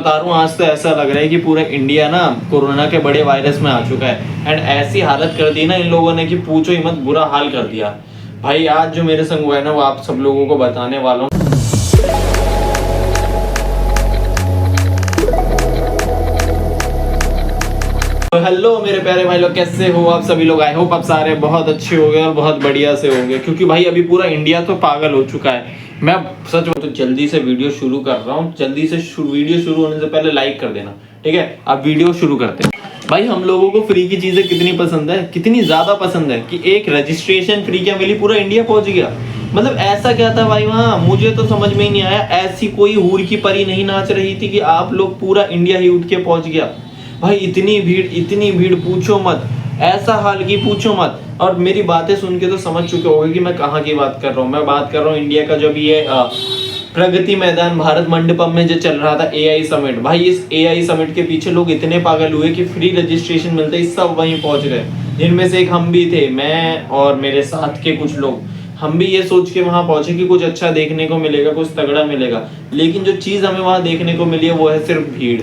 बता रहा हूँ, आज तो ऐसा लग रहा है कि पूरा इंडिया ना कोरोना के बड़े वायरस में आ चुका है। एंड ऐसी हालत कर दी ना इन लोगों ने कि पूछो ही मत, बुरा हाल कर दिया भाई। आज जो मेरे संग हुआ है ना वो आप सब लोगों को बताने वाला हूँ। हेलो मेरे प्यारे भाई लोग, कैसे हो आप सभी लोग? आई होप आप सारे बहुत अच्छे हो गए और बहुत बढ़िया से होंगे, क्योंकि भाई अभी पूरा इंडिया तो पागल हो चुका है। मैं सच तो जल्दी से वीडियो शुरू कर रहा हूँ। जल्दी से वीडियो शुरू होने से पहले लाइक कर देना, ठीक है? अब वीडियो शुरू करते हैं। भाई हम लोगों को फ्री की चीजें कितनी पसंद है, कितनी ज्यादा पसंद है कि एक रजिस्ट्रेशन फ्री क्या मिली, पूरा इंडिया पहुंच गया। मतलब ऐसा क्या था भाई वहां, मुझे तो समझ में ही नहीं आया। ऐसी कोई हूर की परी नहीं नाच रही थी कि आप लोग पूरा इंडिया ही उठ के पहुंच गया। भाई इतनी भीड़ पूछो मत, ऐसा हाल की पूछो मत। और मेरी बातें सुन के तो समझ चुके होंगे कि मैं कहाँ की बात कर रहा हूँ। मैं बात कर रहा हूँ इंडिया का जो भी ये प्रगति मैदान भारत मंडपम में जो चल रहा था एआई समिट। भाई इस एआई समिट के पीछे लोग इतने पागल हुए कि फ्री रजिस्ट्रेशन मिलते ही सब वहीं पहुंच गए, जिनमें से एक हम भी थे, मैं और मेरे साथ के कुछ लोग। हम भी ये सोच के वहां पहुंचे कि कुछ अच्छा देखने को मिलेगा, कुछ तगड़ा मिलेगा। लेकिन जो चीज हमें वहां देखने को मिली है वो है सिर्फ भीड़,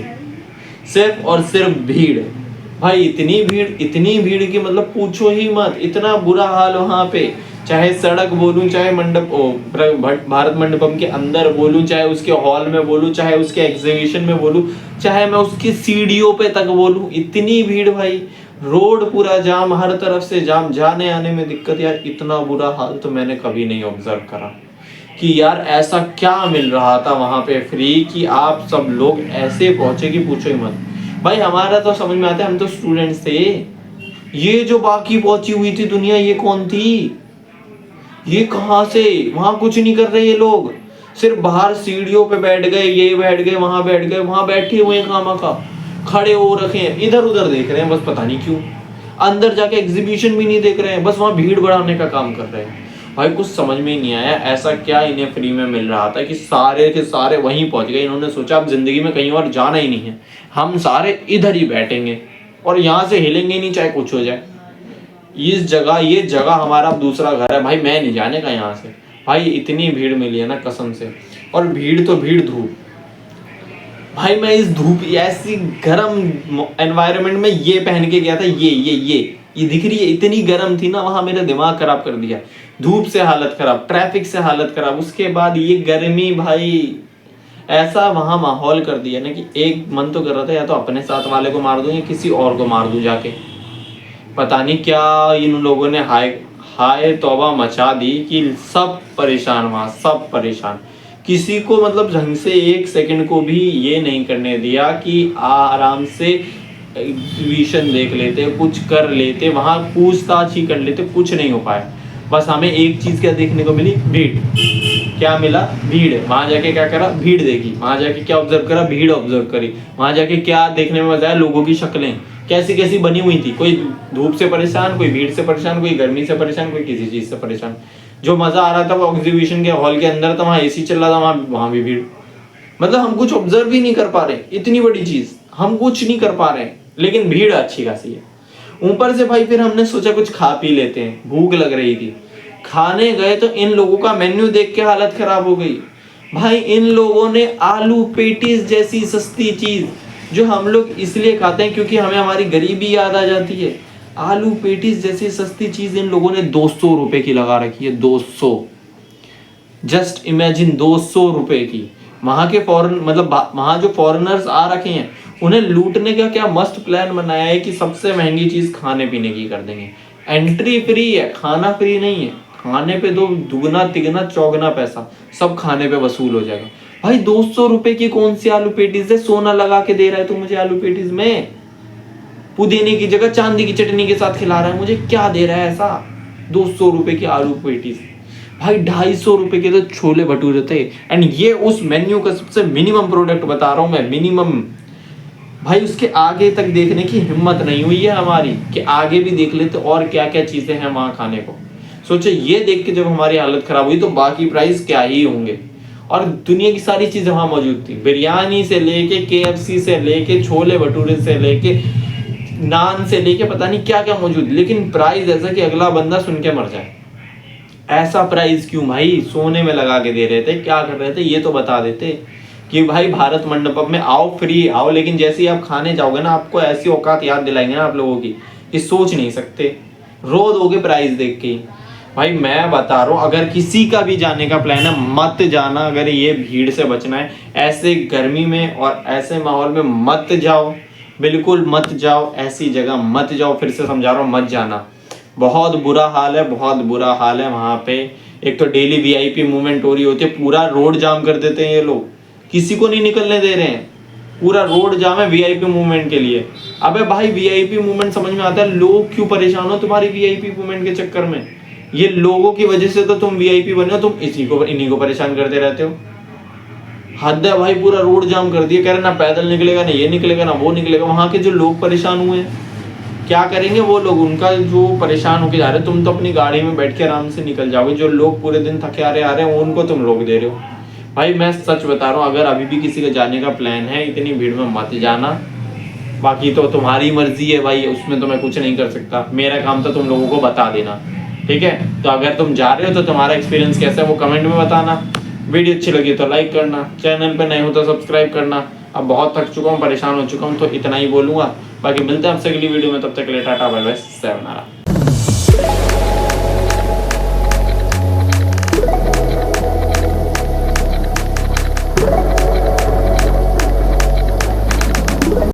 सिर्फ और सिर्फ भीड़। भाई इतनी भीड़ की मतलब पूछो ही मत। इतना बुरा हाल वहां पे, चाहे सड़क बोलूं, चाहे भारत मंडपम के अंदर बोलूं, चाहे उसके हॉल में बोलूं, चाहे उसके एग्जीबिशन में बोलूं, चाहे मैं उसकी सीढ़ियों पे तक बोलूं, इतनी भीड़ भाई। रोड पूरा जाम, हर तरफ से जाम, जाने आने में दिक्कत। यार इतना बुरा हाल तो मैंने कभी नहीं ऑब्जर्व करा कि यार ऐसा क्या मिल रहा था वहां पे फ्री कि आप सब लोग ऐसे पहुंचे कि पूछो ही मत। भाई हमारा तो समझ में आता है, हम तो स्टूडेंट्स थे। ये जो बाकी पहुंची हुई थी दुनिया, ये कौन थी? ये कहां से? वहां कुछ नहीं कर रहे ये लोग, सिर्फ बाहर सीढ़ियों पे बैठ गए, ये बैठ गए, वहां बैठ गए, वहां बैठे हुए खामखा खड़े हो रखे हैं, इधर उधर देख रहे हैं बस, पता नहीं क्यों। अंदर जाके एग्जीबिशन भी नहीं देख रहे हैं, बस वहां भीड़ बढ़ाने का काम कर रहे हैं। भाई कुछ समझ में ही नहीं आया, ऐसा क्या इन्हें फ्री में मिल रहा था कि सारे के सारे वहीं पहुंच गए। इन्होंने सोचा अब जिंदगी में कहीं और जाना ही नहीं है, हम सारे इधर ही बैठेंगे और यहाँ से हिलेंगे नहीं चाहे कुछ हो जाए। ये जगह हमारा अब दूसरा घर है भाई, मैं नहीं जाने का यहाँ से। भाई इतनी भीड़ मिली है ना कसम से, और भीड़ तो भीड़, धूप। भाई मैं इस धूप ऐसी गर्म एनवायरनमेंट में ये पहन के गया था, ये दिख रही है, इतनी गर्म थी ना वहां, मेरा दिमाग खराब कर दिया। धूप से हालत खराब, ट्रैफिक से हालत खराब, उसके बाद ये गर्मी। भाई ऐसा वहां माहौल कर दिया ना कि एक मन तो कर रहा था या तो अपने साथ वाले को मार दूं या किसी और को मार दूं जाके। पता नहीं क्या इन लोगों ने हाय तौबा मचा दी कि सब परेशान, वहां सब परेशान। किसी को मतलब ढंग से एक सेकंड को भी ये नहीं करने दिया कि आराम से एग्जीबिशन देख लेते, कुछ कर लेते, वहां पूछताछ ही कर लेते। कुछ नहीं हो पाया। बस हमें एक चीज क्या देखने को मिली, भीड़। क्या मिला? भीड़। वहां जाके क्या करा? भीड़ देखी। वहां जाके क्या ऑब्जर्व करा? भीड़ ऑब्जर्व करी। वहां जाके क्या देखने में मजा आया? लोगों की शक्लें कैसी कैसी बनी हुई थी। कोई धूप से परेशान, कोई भीड़ से परेशान, कोई गर्मी से परेशान, कोई किसी चीज से परेशान। जो मजा आ रहा था वो एग्जीबिशन के हॉल के अंदर था, वहां एसी चल रहा था, वहां भी भीड़। मतलब हम कुछ ऑब्जर्व ही नहीं कर पा रहे, इतनी बड़ी चीज हम कुछ नहीं कर पा रहे, लेकिन भीड़ अच्छी खासी है। ऊपर से भाई फिर हमने सोचा कुछ खा पी लेते हैं, भूख लग रही थी। खाने गए तो इन लोगों का मेन्यू देख के हालत खराब हो गई। भाई इन लोगों ने आलू पेटीज जैसी सस्ती चीज, जो हम लोग इसलिए खाते हैं क्योंकि हमें हमारी गरीबी याद आ जाती है, आलू पेटीज जैसी सस्ती चीज इन लोगों ने 200 रुपए की लगा रखी है। 200, जस्ट इमेजिन, 200 रुपए की। वहां के वहां जो फॉरेनर्स आ रखे हैं उन्हें लूटने का क्या मस्त प्लान बनाया है कि सबसे महंगी चीज खाने पीने की कर देंगे। एंट्री फ्री है, खाना फ्री नहीं है। खाने पे दो दुगना तिगना चौगना पैसा सब खाने पे वसूल हो जाएगा। भाई 200 रुपए की कौन सी आलू पेटीज है? सोना लगा के दे रहा है तू मुझे आलू पेटीज में, पुदीने की जगह चांदी की चटनी के साथ खिला रहा है मुझे, क्या दे रहा है ऐसा? 200 रुपए की आलू पेटीज। भाई 250 रुपए के तो छोले भटूरे थे। एंड ये उस मेन्यू का सबसे मिनिमम प्रोडक्ट बता रहा हूं मैं, मिनिमम। भाई उसके आगे तक देखने की हिम्मत नहीं हुई है हमारी कि आगे भी देख लेते और क्या क्या चीजें हैं वहां खाने को। सोचो ये देख के जब हमारी हालत खराब हुई तो बाकी प्राइस क्या ही होंगे। और दुनिया की सारी चीजें वहां मौजूद थी, बिरयानी से लेके KFC से लेके छोले भटूरे से लेके नान से लेके पता नहीं क्या क्या मौजूद, लेकिन प्राइस ऐसा कि अगला बंदा सुन के मर जाए। ऐसा प्राइस क्यों भाई? सोने में लगा के दे रहे थे, क्या कर रहे थे ये तो बता देते कि भाई भारत मंडपम में आओ, फ्री आओ, लेकिन जैसे ही आप खाने जाओगे ना, आपको ऐसी औकात याद दिलाएंगे ना आप लोगों की कि सोच नहीं सकते, रो दोगे प्राइस देख के ही। भाई मैं बता रहा हूँ, अगर किसी का भी जाने का प्लान है मत जाना, अगर ये भीड़ से बचना है, ऐसे गर्मी में और ऐसे माहौल में मत जाओ, बिल्कुल मत जाओ, ऐसी जगह मत जाओ, फिर से समझा रहा हूँ मत जाना। बहुत बुरा हाल है, बहुत बुरा हाल है वहाँ पे। एक तो डेली वीआईपी मूवमेंट हो रही होती है, पूरा रोड जाम कर देते हैं ये लोग, किसी को नहीं निकलने दे रहे हैं, पूरा रोड जाम है वीआईपी मूवमेंट के लिए। अबे भाई वीआईपी मूवमेंट समझ में आता है, लोग क्यों परेशान हो तुम्हारी वीआईपी मूवमेंट के चक्कर में, ये लोगों की वजह से तो तुम वीआईपी बने हो, तुम इन्हीं को परेशान करते रहते हो। हद है भाई, पूरा रोड जाम कर दिया, कह रहे ना पैदल निकलेगा, ना ये निकलेगा, ना वो निकलेगा। वहां के जो लोग परेशान हुए हैं क्या करेंगे वो लोग, उनका जो परेशान होके जा रहे हैं, तुम तो अपनी गाड़ी में बैठ के आराम से निकल जाओगे, जो लोग पूरे दिन थके आ रहे हैं उनको तुम रोक दे रहे हो। भाई मैं सच बता रहा हूँ, अगर अभी भी किसी का जाने का प्लान है, इतनी भीड़ में मत जाना। बाकी तो तुम्हारी मर्जी है भाई, उसमें तो मैं कुछ नहीं कर सकता, मेरा काम तो तुम लोगों को बता देना, ठीक है। तो अगर तुम जा रहे हो तो तुम्हारा एक्सपीरियंस कैसा है वो कमेंट में बताना। वीडियो अच्छी लगी तो लाइक करना, चैनल पे नए हो तो सब्सक्राइब करना। अब बहुत थक चुका हूँ, परेशान हो चुका हूँ, तो इतना ही बोलूंगा। बाकी मिलते हैं आपसे अगली वीडियो में, तब तक के लिए टाटा बाय बाय, sayonara।